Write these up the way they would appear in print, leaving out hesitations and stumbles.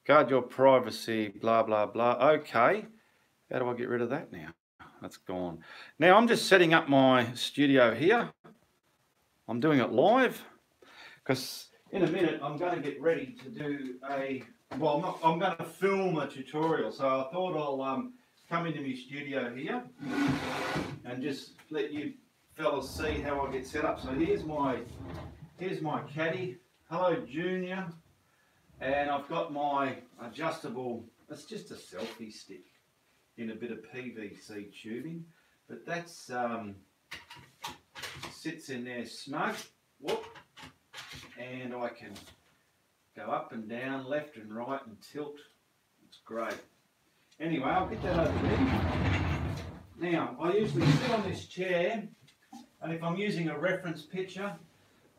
Guard your privacy, blah, blah, blah. Okay. How do I get rid of that now? That's gone. Now I'm just setting up my studio here. I'm doing it live because in a minute I'm going to get ready to do I'm going to film a tutorial. So I thought I'll come into my studio here and just let you fellas see how I get set up. So here's my caddy. Hello, Junior. And I've got my adjustable, it's just a selfie stick in a bit of PVC tubing, but that's sits in there snug. Whoop. And I can go up and down, left and right and tilt. It's great. Anyway, I'll get that over there. Now, I usually sit on this chair, and if I'm using a reference picture,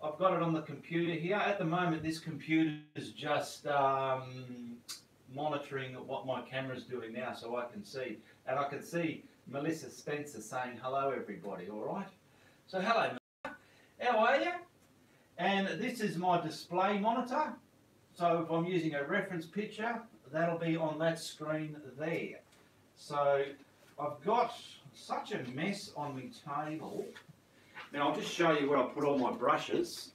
I've got it on the computer here. At the moment, this computer is just monitoring what my camera's doing now, so I can see. And I can see Melissa Spencer saying, hello everybody, all right? So hello, Melissa. How are you? And this is my display monitor. So if I'm using a reference picture, that'll be on that screen there. So I've got such a mess on my table. Now I'll just show you where I put all my brushes.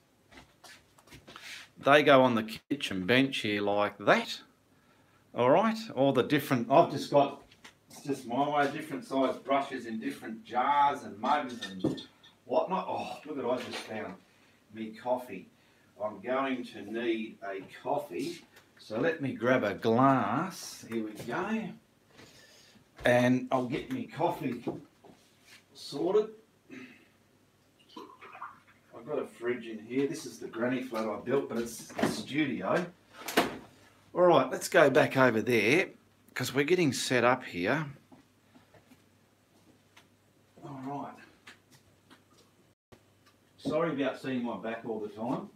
They go on the kitchen bench here like that. All right, all the different, I've just got, it's just my way, different size brushes in different jars and mugs and whatnot. Oh, look at, I just found me coffee. I'm going to need a coffee. So let me grab a glass. Here we go. And I'll get me coffee sorted. I've got a fridge in here. This is the granny flat I built, but it's the studio. All right, let's go back over there because we're getting set up here. All right. Sorry about seeing my back all the time.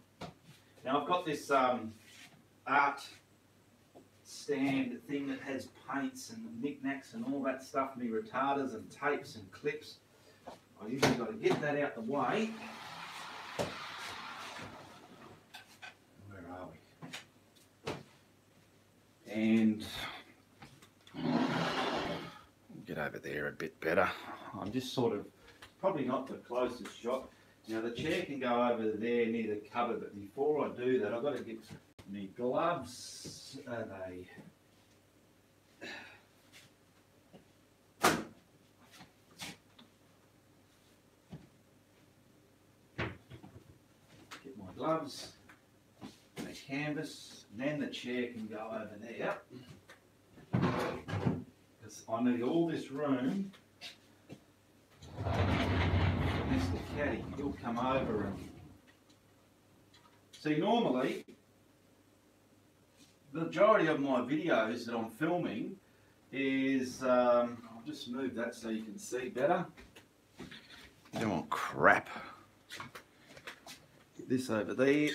Now I've got this art stand thing that has paints and knickknacks and all that stuff, me retarders and tapes and clips. I usually got to get that out the way. Where are we? And get over there a bit better. I'm just sort of, probably not the closest shot. Now the chair can go over there near the cupboard, but before I do that, I've got to get me gloves. Are they? Get my gloves, my canvas, then the chair can go over there. Because I need all this room. Mr. Caddy, he'll come over and see. Normally, the majority of my videos that I'm filming is I'll just move that so you can see better. You don't want crap. Get this over there.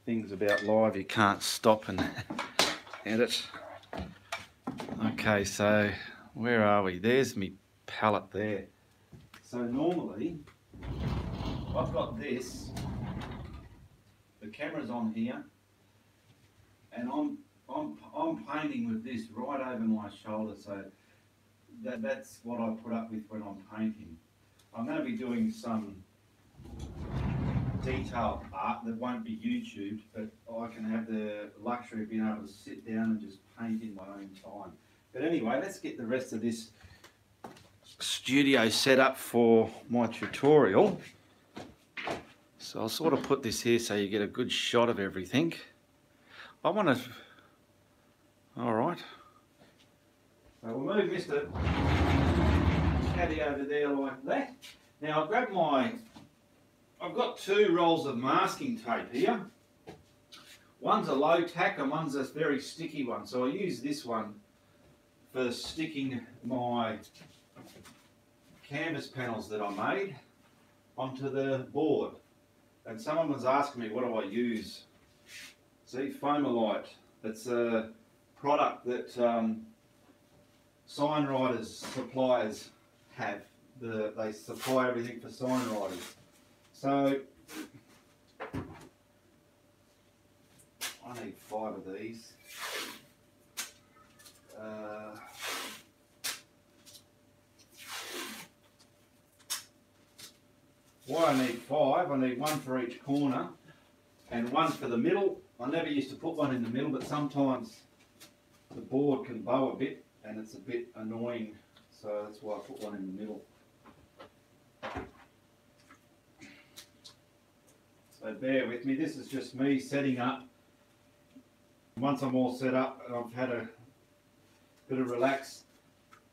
Things about live you can't stop and edit. Okay, so where are we? There's me palette there. So normally I've got this, the camera's on here, and I'm painting with this right over my shoulder, so that's what I put up with when I'm painting. I'm going to be doing some detailed art that won't be YouTubed, but I can have the luxury of being able to sit down and just paint in my own time. But anyway, let's get the rest of this studio set up for my tutorial. So I'll sort of put this here so you get a good shot of everything. I want to, all right. So we'll move Mr. Caddy over there like that. Now I've got 2 rolls of masking tape here. One's a low tack and one's a very sticky one. So I use this one for sticking my canvas panels that I made onto the board. And someone was asking me, what do I use? See, Foamolite. It's a product that sign writers, suppliers have. They supply everything for sign writers. So need 5 of these. Why I need 5, I need 1 for each corner and 1 for the middle. I never used to put 1 in the middle, but sometimes the board can bow a bit and it's a bit annoying, so that's why I put 1 in the middle. So bear with me, this is just me setting up. Once I'm all set up and I've had a bit of relax,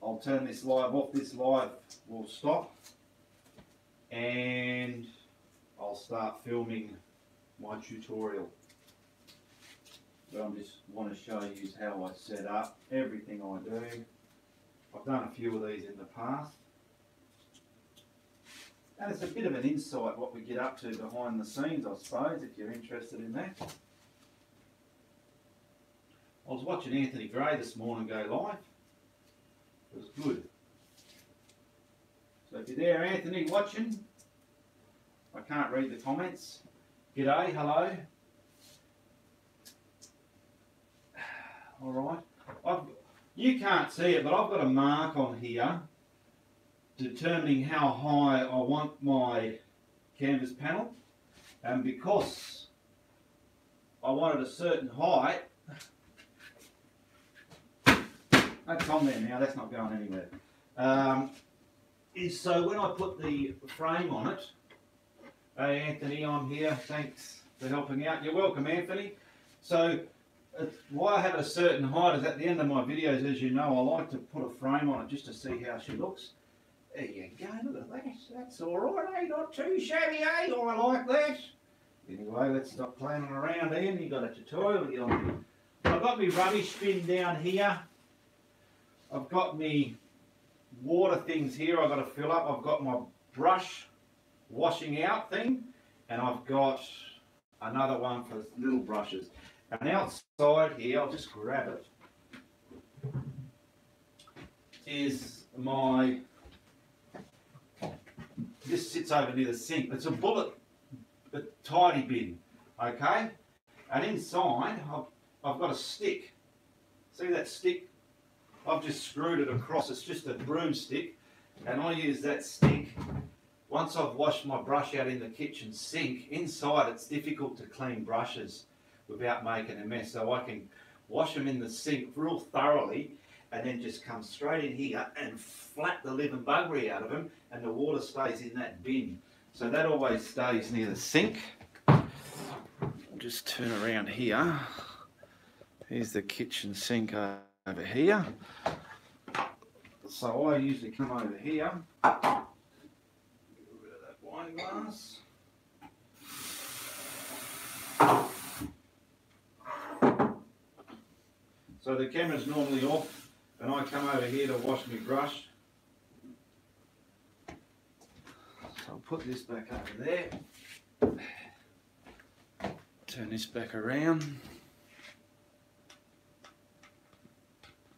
I'll turn this live off. This live will stop and I'll start filming my tutorial. But I just want to show you how I set up everything I do. I've done a few of these in the past. And it's a bit of an insight what we get up to behind the scenes, I suppose, if you're interested in that. I was watching Anthony Gray this morning go live. It was good. So if you're there, Anthony, watching, I can't read the comments. G'day, hello. Alright. You can't see it, but I've got a mark on here determining how high I want my canvas panel, and because I wanted a certain height, that's on there now, that's not going anywhere, is so when I put the frame on it, hey Anthony, I'm here, thanks for helping out, you're welcome Anthony. So why I have it a certain height is at the end of my videos, as you know, I like to put a frame on it just to see how she looks. There you go, look at that, that's alright, eh? Not too shabby, eh? I like that. Anyway, let's stop playing around here, and you've got a tutorial to get on. I've got my rubbish bin down here. I've got my water things here I've got to fill up. I've got my brush washing out thing, and I've got another one for little brushes. And outside here, I'll just grab it, is my... This sits over near the sink. It's a bullet, a tidy bin, okay? And inside, I've got a stick. See that stick? I've just screwed it across. It's just a broomstick, and I use that stick. Once I've washed my brush out in the kitchen sink, inside it's difficult to clean brushes without making a mess. So I can wash them in the sink real thoroughly, and then just come straight in here and flap the living buggery out of them, and the water stays in that bin. So that always stays near the sink. I'll just turn around here. Here's the kitchen sink over here. So I usually come over here, get rid of that wine glass. So the camera's normally off, and I come over here to wash my brush. So I'll put this back over there. Turn this back around.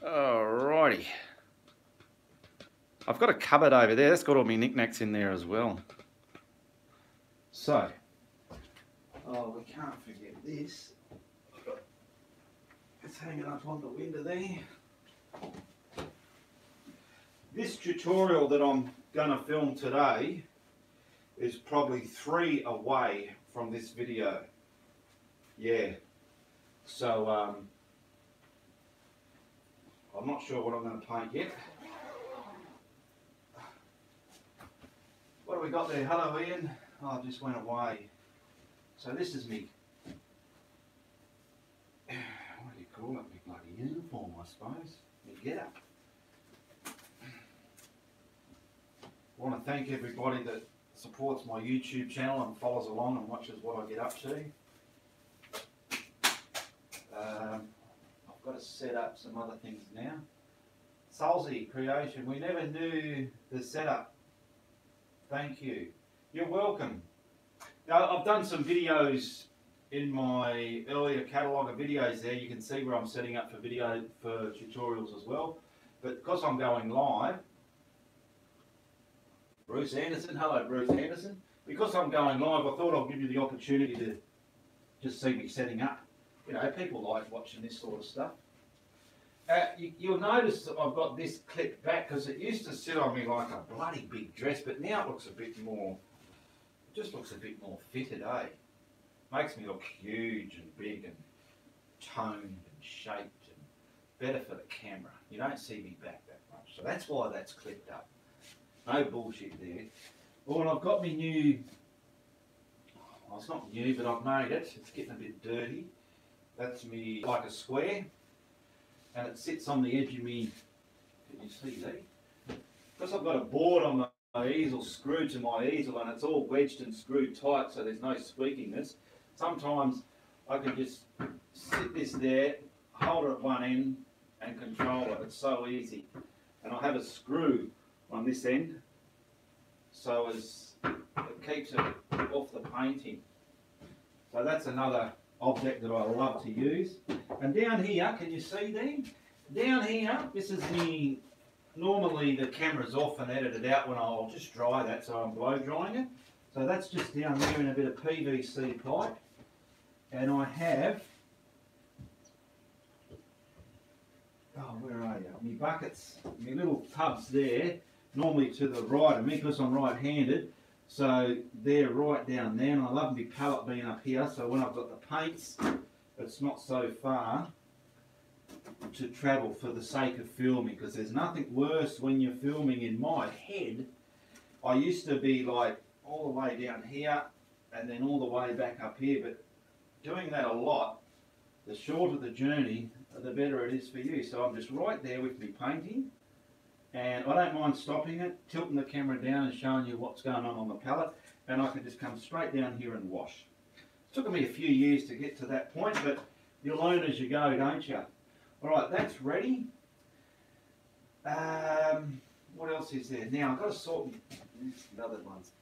Alrighty. I've got a cupboard over there, that's got all my knickknacks in there as well. So, oh, we can't forget this. It's hanging up on the window there. This tutorial that I'm going to film today is probably 3 away from this video. Yeah. So, I'm not sure what I'm going to paint yet. What have we got there? Hello Ian. Oh, I just went away. So this is me. What do you call it? My bloody uniform, I suppose. Me get up. I want to thank everybody that supports my YouTube channel and follows along and watches what I get up to. I've got to set up some other things now. Soulsy Creation, we never knew the setup. Thank you. You're welcome. Now, I've done some videos in my earlier catalogue of videos there. You can see where I'm setting up for tutorials as well. But because I'm going live, Bruce Anderson, hello Bruce Anderson. Because I'm going live, I thought I'll give you the opportunity to just see me setting up. You know, people like watching this sort of stuff. You'll notice that I've got this clipped back because it used to sit on me like a bloody big dress, but now it looks a bit more, it just looks a bit more fitted, eh? Makes me look huge and big and toned and shaped and better for the camera. You don't see me back that much, so that's why that's clipped up. No bullshit there. Well, I've got me new, well, it's not new, but I've made it. It's getting a bit dirty. That's me like a square, and it sits on the edge of me. Can you see that? Because I've got a board on my easel screwed to my easel, and it's all wedged and screwed tight, so there's no squeakiness. Sometimes I can just sit this there, hold it at one end, and control it. It's so easy. And I have a screw on this end, so as it keeps it off the painting. So that's another object that I love to use. And down here, can you see there? Down here, this is the, normally the camera's off and edited out when I'll just dry that, so I'm blow drying it. So that's just down there in a bit of PVC pipe. And I have, oh, where are you? My buckets, my little tubs there, normally to the right of me because I'm right-handed. So they're right down there, and I love my palette being up here, so when I've got the paints, it's not so far to travel for the sake of filming, because there's nothing worse when you're filming. In my head, I used to be like all the way down here and then all the way back up here, but doing that a lot, the shorter the journey, the better it is for you. So I'm just right there with me painting, and I don't mind stopping it, tilting the camera down and showing you what's going on the palette, and I can just come straight down here and wash. It took me a few years to get to that point, but you learn as you go, don't you? Alright, that's ready. What else is there? Now I've got to sort the other ones.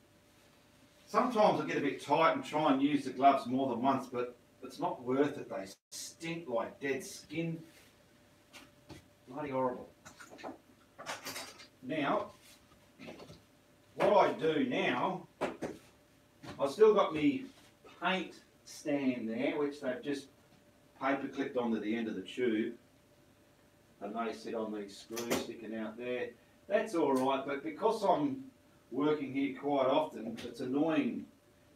Sometimes I get a bit tight and try and use the gloves more than once, but it's not worth it. They stink like dead skin. Bloody horrible. Now, what I do now, I've still got my paint stand there, which they've just paper clipped onto the end of the tube, and they sit on these screws sticking out there. That's all right, but because I'm working here quite often, it's annoying.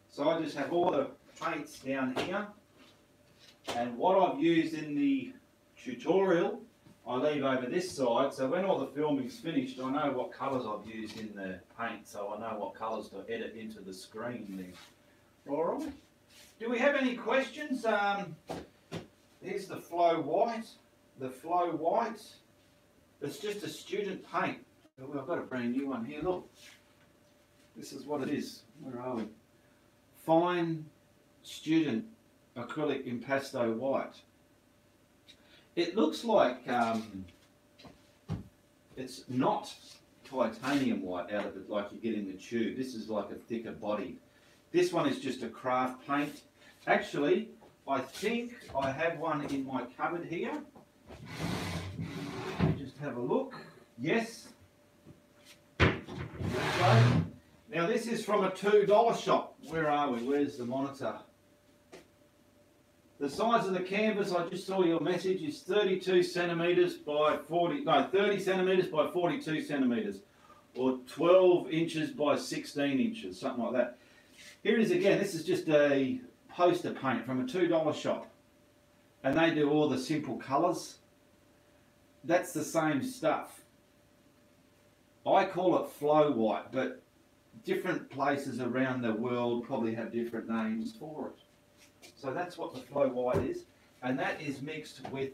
So I just have all the paints down here, and what I've used in the tutorial I leave over this side, so when all the filming's finished, I know what colours I've used in the paint, so I know what colours to edit into the screen there. Alright, do we have any questions? Here's the Flow White. The Flow White, it's just a student paint. I've got a brand new one here, look. This is what it is. Where are we? Fine Student Acrylic Impasto White. It looks like it's not titanium white out of it like you get in the tube. This is like a thicker body. This one is just a craft paint. Actually, I think I have one in my cupboard here. Just have a look. Yes. Okay. Now this is from a $2 shop. Where are we? Where's the monitor? The size of the canvas, I just saw your message, is 32 centimetres by 30 centimetres by 42 centimetres, or 12 inches by 16 inches, something like that. Here it is again. This is just a poster paint from a $2 shop, and they do all the simple colours. That's the same stuff. I call it Flow White, but different places around the world probably have different names for it. So that's what the Flow White is, and that is mixed with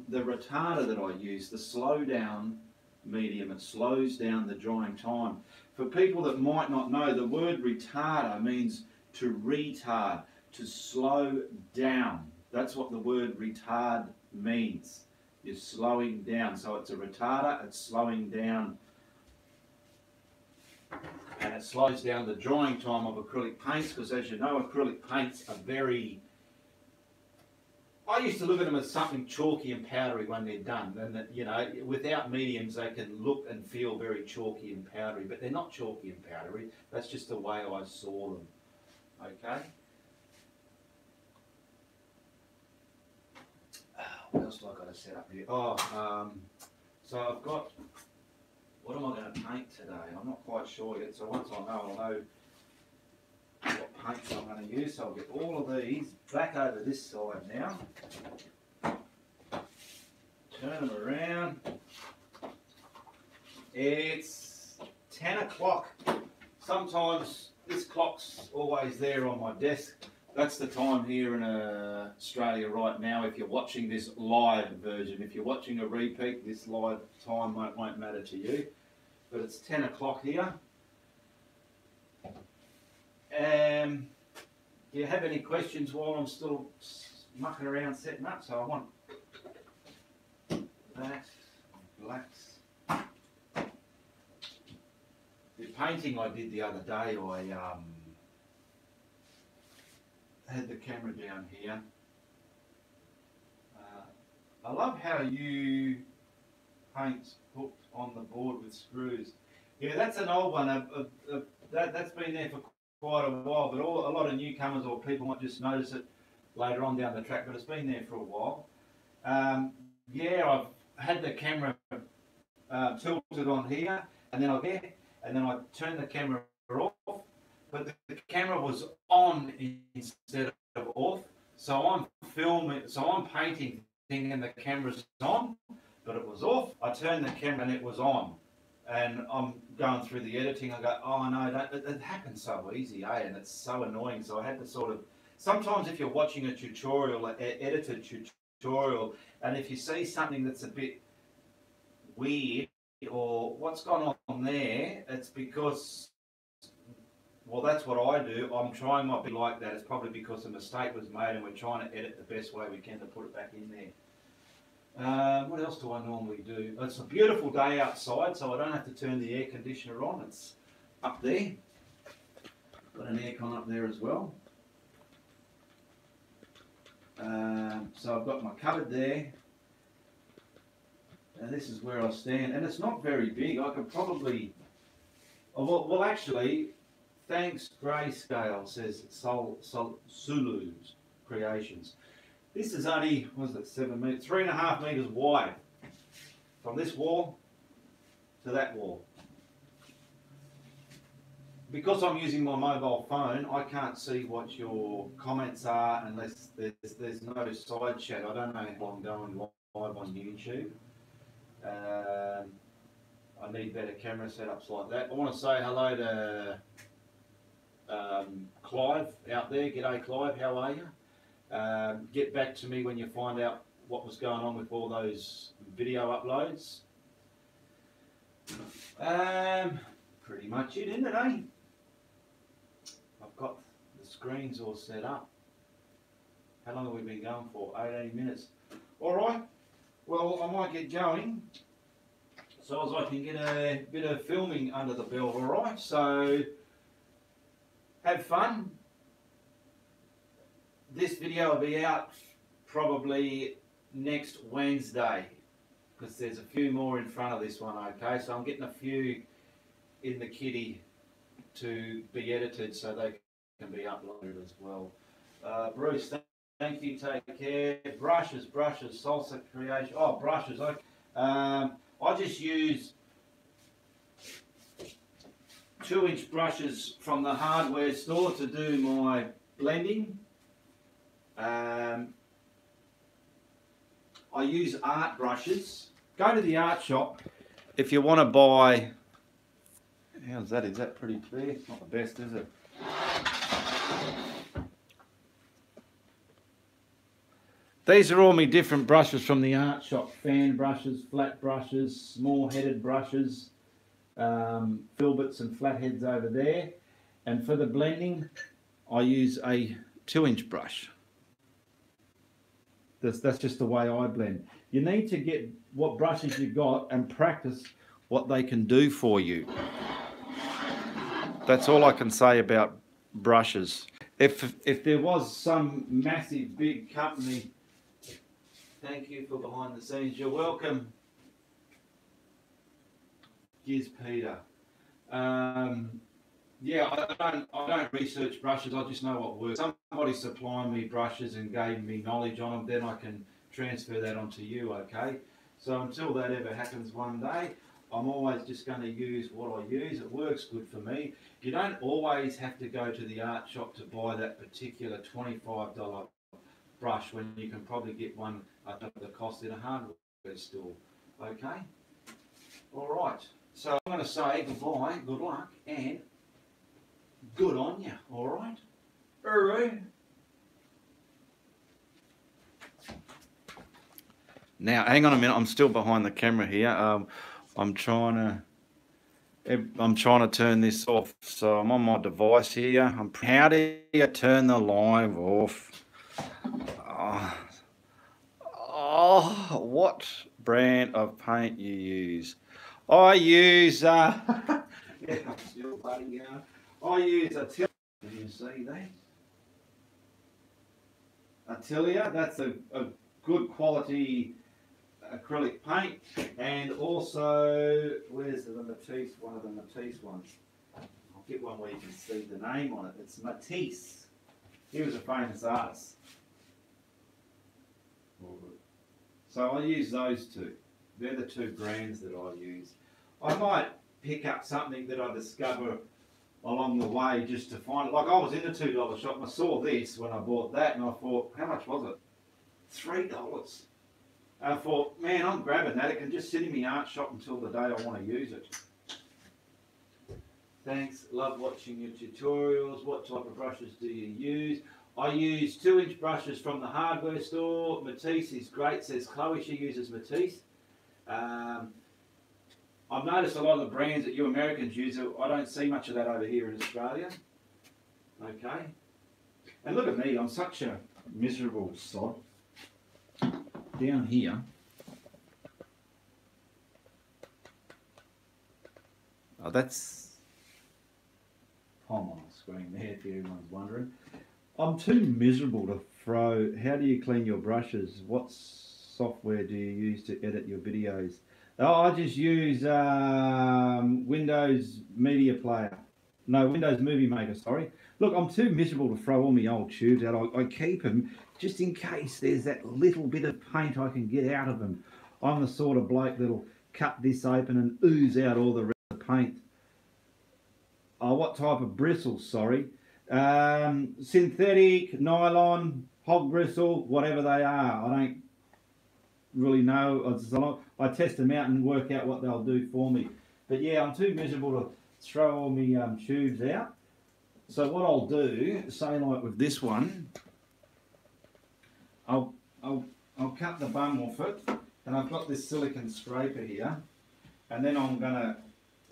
the retarder that I use, the slow down medium. It slows down the drying time. For people that might not know, the word retarder means to retard, to slow down. That's what the word retard means. You're slowing down. So it's a retarder, it's slowing down, and it slows down the drying time of acrylic paints, because as you know, acrylic paints are very, I used to look at them as something chalky and powdery when they're done, and that, you know, without mediums they can look and feel very chalky and powdery, but they're not chalky and powdery. That's just the way I saw them. Okay. what else do I got to set up here? So I've got, what am I going to paint today? I'm not quite sure yet, so once I know, I'll know what paints I'm going to use. So I'll get all of these back over this side now. Turn them around. It's 10 o'clock. Sometimes this clock's always there on my desk. That's the time here in Australia right now if you're watching this live version. If you're watching a repeat, this live time won't matter to you. But it's 10 o'clock here. Do you have any questions while I'm still mucking around setting up? So I want that, blacks. The painting I did the other day, I had the camera down here. I love how you paint hooked on the board with screws. Yeah, that's an old one. That's been there for quite a while, but a lot of newcomers or people might just notice it later on down the track, but it's been there for a while. Yeah, I've had the camera tilted on here, and then I turned the camera off, but the camera was on instead of off. So I'm filming, so I'm painting thinking the camera's on, but it was off. I turned the camera and it was on. And I'm going through the editing, I go, oh no, it happens so easy, eh? And it's so annoying. So I had to sort of, sometimes if you're watching a tutorial, an edited tutorial, and if you see something that's a bit weird, or what's gone on there, it's because, well, that's what I do. I'm trying not to be like that. It's probably because a mistake was made and we're trying to edit the best way we can to put it back in there. What else do I normally do? It's a beautiful day outside, so I don't have to turn the air conditioner on. It's up there. Got an aircon up there as well. So I've got my cupboard there. And this is where I stand. And it's not very big. I could probably... Well, actually, thanks Grayscale, says Sulu's Creations. This is only, what is it, 7 metres, 3.5 metres wide. From this wall to that wall. Because I'm using my mobile phone, I can't see what your comments are unless there's no side chat. I don't know if I'm going live on YouTube. I need better camera setups like that. I want to say hello to Clive out there. G'day Clive, how are you? Get back to me when you find out what was going on with all those video uploads. Pretty much it, isn't it, eh? I've got the screens all set up. How long have we been going for? 18 minutes. Alright, well I might get going so as I can get a bit of filming under the belt, alright? So, have fun. This video will be out probably next Wednesday because there's a few more in front of this one, okay? So I'm getting a few in the kitty to be edited so they can be uploaded as well. Bruce, thank you, take care. Brushes, Salsa Creation. Oh, brushes, okay. I just use 2-inch brushes from the hardware store to do my blending. I use art brushes. Go to the art shop if you want to buy. How's that? Is that pretty clear? It's not the best, is it? These are all my different brushes from the art shop. Fan brushes, flat brushes, small headed brushes, filberts and flatheads over there. And for the blending, I use a 2-inch brush. That's just the way I blend. You need to get what brushes you got and practice what they can do for you. That's all I can say about brushes. If there was some massive big company, thank you for behind the scenes. You're welcome. Here's Peter. Yeah, I don't research brushes. I just know what works. Somebody supplying me brushes and gave me knowledge on them, then I can transfer that onto you, okay? So until that ever happens one day, I'm always just going to use what I use. It works good for me. You don't always have to go to the art shop to buy that particular $25 brush when you can probably get one at the cost in a hardware store, okay? All right, so I'm going to say goodbye, good luck, and good on you, all right? Hooray! Now, hang on a minute. I'm still behind the camera here. I'm trying to turn this off. So I'm on my device here. How do you turn the live off? Oh, what brand of paint you use? I use yeah, I'm still bloody going. I use Atelier. Can you see that? Atelier. That's a good quality acrylic paint, and also where's the Matisse, one of the Matisse ones. I'll get one where you can see the name on it. It's Matisse. He was a famous artist. So I use those two. They're the two brands that I use. I might pick up something that I discover along the way just to find it. Like I was in the $2 shop and I saw this when I bought that and I thought, how much was it? $3. I thought, man, I'm grabbing that. It can just sit in my art shop until the day I want to use it. Thanks. Love watching your tutorials. What type of brushes do you use? I use 2-inch brushes from the hardware store. Matisse is great, says Chloe. She uses Matisse. I've noticed a lot of the brands that you Americans use, I don't see much of that over here in Australia. Okay. And look at me, I'm such a miserable sod. Down here, oh, that's palm on the screen there if everyone's wondering. I'm too miserable to throw. How do you clean your brushes? What software do you use to edit your videos? Oh, I just use Windows Media Player. No, Windows Movie Maker, sorry. Look, I'm too miserable to throw all my old tubes out. I keep them just in case there's that little bit of paint I can get out of them. I'm the sort of bloke that'll cut this open and ooze out all the rest of the paint. Oh, what type of bristles, sorry. Synthetic, nylon, hog bristle, whatever they are. I don't really know. I test them out and work out what they'll do for me. But yeah, I'm too miserable to throw all my tubes out. So what I'll do, say like with this one, I'll cut the bum off it, and I've got this silicone scraper here, and then I'm going to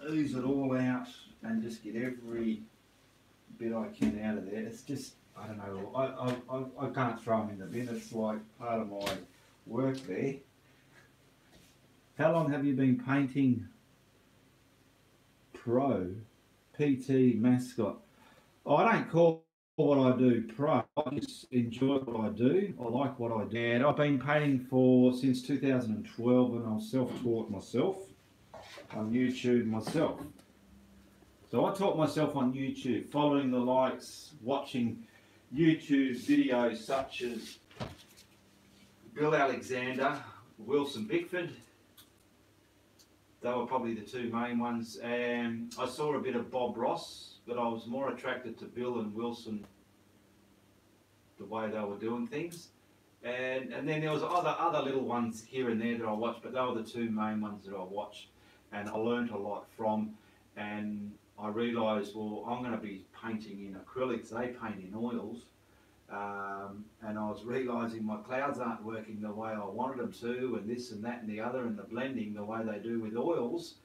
ooze it all out and just get every bit I can out of there. It's just, I don't know, I can't throw them in the bin. It's like part of my work there. How long have you been painting pro? PT mascot. Oh, I don't call what I do pro. I just enjoy what I do. I like what I do. And I've been painting since 2012 when I was self-taught myself on YouTube myself. So I taught myself on YouTube, following the likes, watching YouTube videos such as Bill Alexander, Wilson Bickford. They were probably the two main ones. And I saw a bit of Bob Ross, but I was more attracted to Bill and Wilson, the way they were doing things. And then there was other little ones here and there that I watched, but they were the two main ones that I watched. And I learned a lot from, and I realised, well, I'm going to be painting in acrylics, they paint in oils. And I was realising my clouds aren't working the way I wanted them to, and this and that and the other, and the blending the way they do with oils.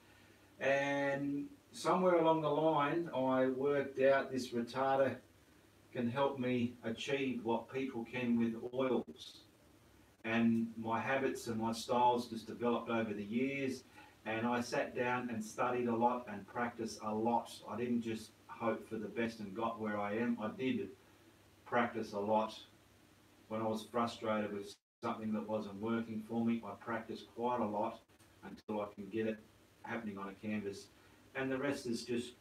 And somewhere along the line I worked out this retarder can help me achieve what people can with oils. And my habits and my styles just developed over the years, and I sat down and studied a lot and practiced a lot. I didn't just hope for the best and got where I am. I did practice a lot. When I was frustrated with something that wasn't working for me, I practiced quite a lot until I can get it happening on a canvas. And the rest is just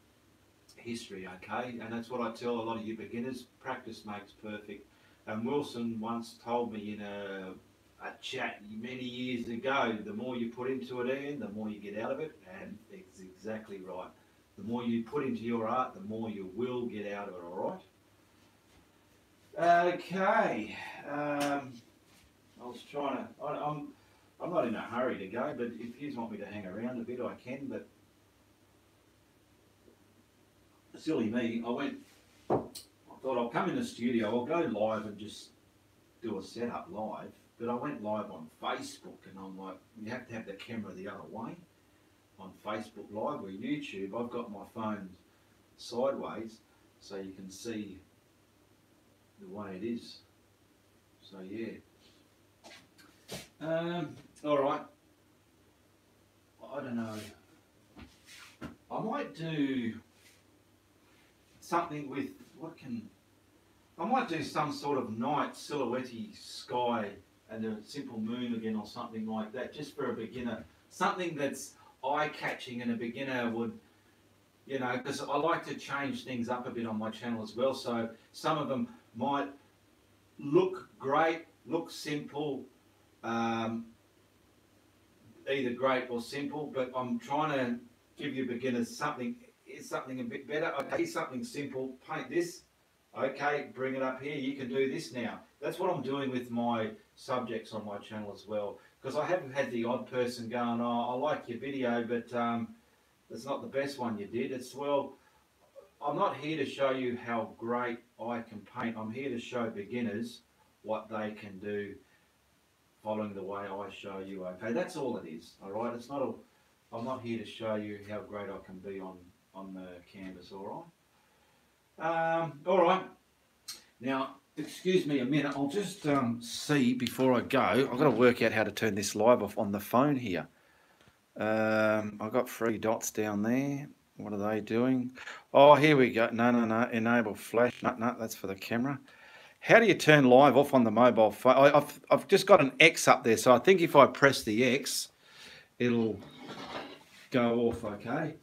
history, okay? And that's what I tell a lot of you beginners, practice makes perfect. And Wilson once told me in a chat many years ago. The more you put into it, Ian, the more you get out of it, and it's exactly right. The more you put into your art, the more you will get out of it, all right? Okay. I was trying to... I'm not in a hurry to go, but if you want me to hang around a bit, I can, but... Silly me, I thought I'll come in the studio, I'll go live and just do a setup live, but I went live on Facebook, and I'm like, you have to have the camera the other way on Facebook Live or YouTube. I've got my phone sideways so you can see the way it is. So yeah. All right. I don't know. I might do something with I might do some sort of night silhouette-y sky and a simple moon again or something like that, just for a beginner. Something that's eye-catching and a beginner would, you know, because I like to change things up a bit on my channel as well. So some of them might look great, look simple, either great or simple, but I'm trying to give you beginners something a bit better. Okay, something simple, paint this. Okay, bring it up here, you can do this now. That's what I'm doing with my subjects on my channel as well, because I haven't had the odd person going, oh, I like your video, but it's not the best one you did. It's, well, I'm not here to show you how great I can paint. I'm here to show beginners what they can do following the way I show you. Okay, that's all it is. All right, it's not I'm not here to show you how great I can be on the canvas. All right. All right. Now, excuse me a minute. I'll just see before I go. I've got to work out how to turn this live off on the phone here. I've got 3 dots down there. What are they doing? Oh, here we go. No. Enable flash. No, that's for the camera. How do you turn live off on the mobile phone? I've just got an X up there, so I think if I press the X, it'll go off, okay?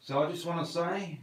So I just want to say...